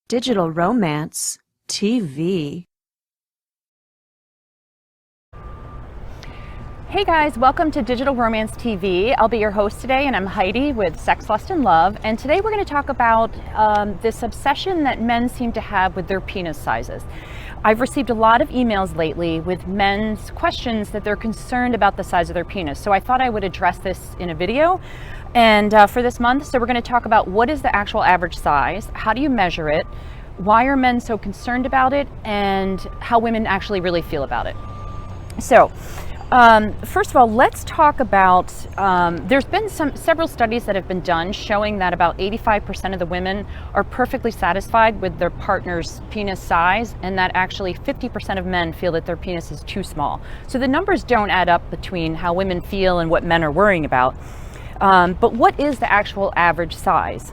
Digital Romance TV. Hey guys, welcome to Digital Romance TV. I'll be your host today, and I'm Heidi with Sex, Lust, and Love. And today we're going to talk about this obsession that men seem to have with their penis sizes. I've received a lot of emails lately with men's questions that they're concerned about the size of their penis. So I thought I would address this in a video. And for this month, so we're going to talk about what is the actual average size, how do you measure it, why are men so concerned about it, and how women actually really feel about it. So first of all, let's talk about, there's been several studies that have been done showing that about 85% of the women are perfectly satisfied with their partner's penis size, and that actually 50% of men feel that their penis is too small. So the numbers don't add up between how women feel and what men are worrying about. But what is the actual average size?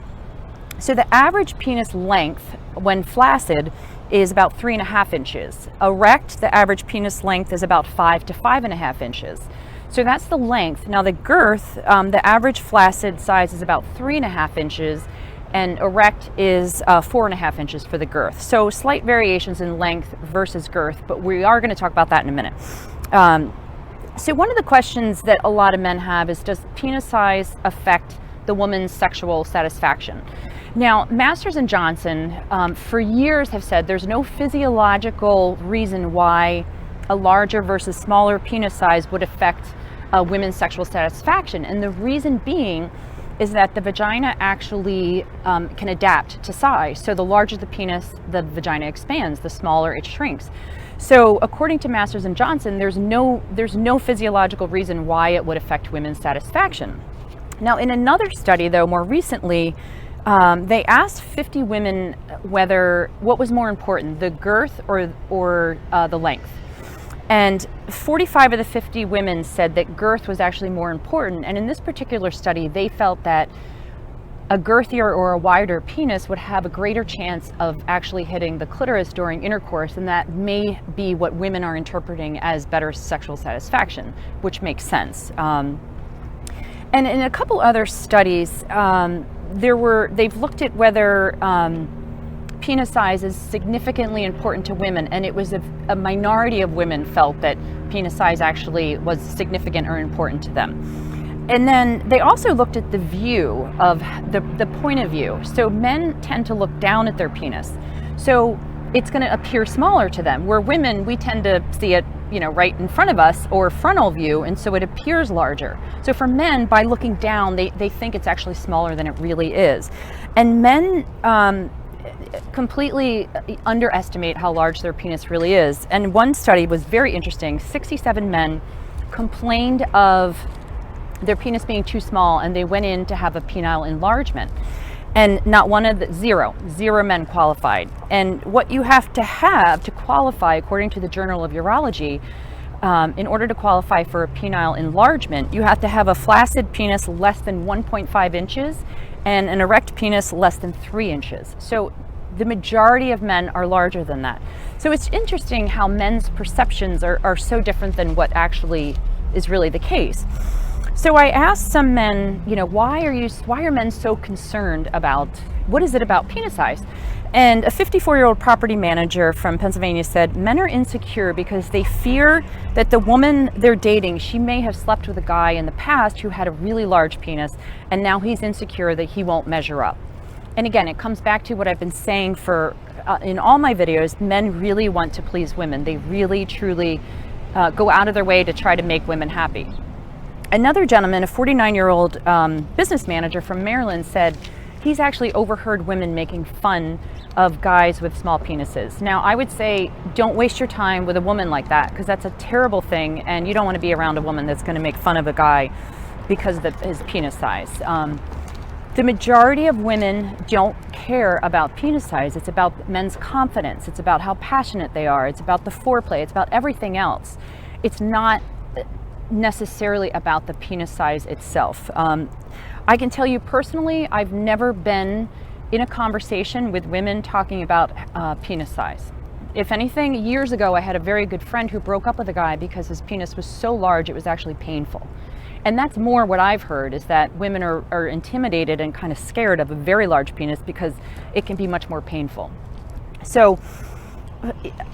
So the average penis length when flaccid is about 3.5 inches. Erect, the average penis length is about 5 to 5.5 inches. So that's the length. Now the girth, the average flaccid size is about 3.5 inches, and erect is 4.5 inches for the girth. So slight variations in length versus girth, but we are going to talk about that in a minute. So one of the questions that a lot of men have is, does penis size affect the woman's sexual satisfaction? Now, Masters and Johnson for years have said there's no physiological reason why a larger versus smaller penis size would affect women's sexual satisfaction. And the reason being is that the vagina actually can adapt to size. So the larger the penis, the vagina expands, the smaller it shrinks. So according to Masters and Johnson, there's no physiological reason why it would affect women's satisfaction. Now, in another study, though, more recently, they asked 50 women what was more important, the girth or the length. And 45 of the 50 women said that girth was actually more important. And in this particular study, they felt that a girthier or a wider penis would have a greater chance of actually hitting the clitoris during intercourse, and that may be what women are interpreting as better sexual satisfaction, which makes sense. And in a couple other studies, they've looked at whether penis size is significantly important to women, and it was a minority of women felt that penis size actually was significant or important to them. And then they also looked at the view of the point of view. So men tend to look down at their penis, so it's going to appear smaller to them, where women, we tend to see it, right in front of us, or frontal view, and so it appears larger. So for men, by looking down, they think it's actually smaller than it really is. And men completely underestimate how large their penis really is. And one study was very interesting. 67 men complained of their penis being too small, and they went in to have a penile enlargement. And not one of zero men qualified. And what you have to qualify, according to the Journal of Urology, in order to qualify for a penile enlargement, you have to have a flaccid penis less than 1.5 inches and an erect penis less than 3 inches. So the majority of men are larger than that. So it's interesting how men's perceptions are so different than what actually is really the case. So I asked some men, why are men so concerned about, what is it about penis size? And a 54-year-old property manager from Pennsylvania said, men are insecure because they fear that the woman they're dating, she may have slept with a guy in the past who had a really large penis, and now he's insecure that he won't measure up. And again, it comes back to what I've been saying in all my videos. Men really want to please women. They really, truly go out of their way to try to make women happy. Another gentleman, a 49-year-old business manager from Maryland, said he's actually overheard women making fun of guys with small penises. Now, I would say don't waste your time with a woman like that, because that's a terrible thing, and you don't want to be around a woman that's going to make fun of a guy because of his penis size. The majority of women don't care about penis size. It's about men's confidence. It's about how passionate they are. It's about the foreplay. It's about everything else. It's not necessarily about the penis size itself. I can tell you personally, I've never been in a conversation with women talking about penis size. If anything, years ago I had a very good friend who broke up with a guy because his penis was so large it was actually painful. And that's more what I've heard, is that women are intimidated and kind of scared of a very large penis because it can be much more painful. So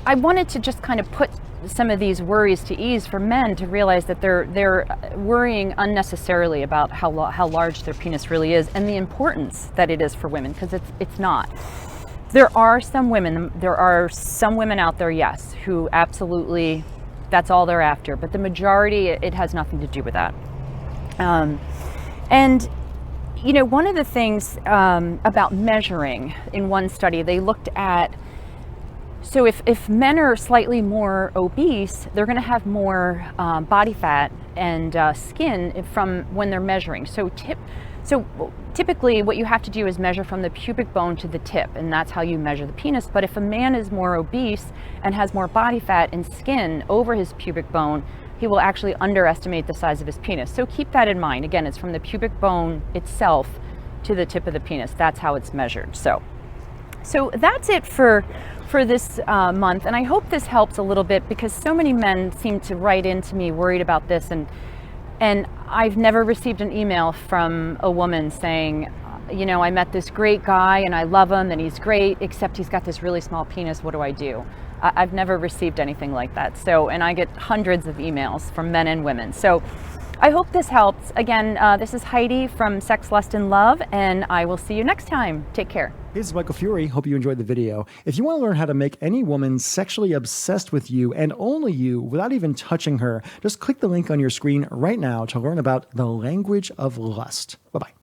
I wanted to just kind of put some of these worries to ease for men, to realize that they're worrying unnecessarily about how large their penis really is, and the importance that it is for women, because it's not. There are some women out there, yes, who absolutely, that's all they're after, but the majority, it has nothing to do with that. And you know, one of the things about measuring, in one study they looked at, so if men are slightly more obese, they're going to have more body fat and skin from when they're measuring. So typically what you have to do is measure from the pubic bone to the tip, and that's how you measure the penis. But if a man is more obese and has more body fat and skin over his pubic bone, he will actually underestimate the size of his penis. So keep that in mind. Again, it's from the pubic bone itself to the tip of the penis. That's how it's measured. So that's it for this month, and I hope this helps a little bit, because so many men seem to write into me worried about this, and I've never received an email from a woman saying, you know, I met this great guy and I love him and he's great, except he's got this really small penis. What do I do? I've never received anything like that. And I get hundreds of emails from men and women. So I hope this helps. Again, this is Heidi from Sex, Lust, and Love, and I will see you next time. Take care. This is Michael Fury. Hope you enjoyed the video. If you want to learn how to make any woman sexually obsessed with you and only you without even touching her, just click the link on your screen right now to learn about the language of lust. Bye-bye.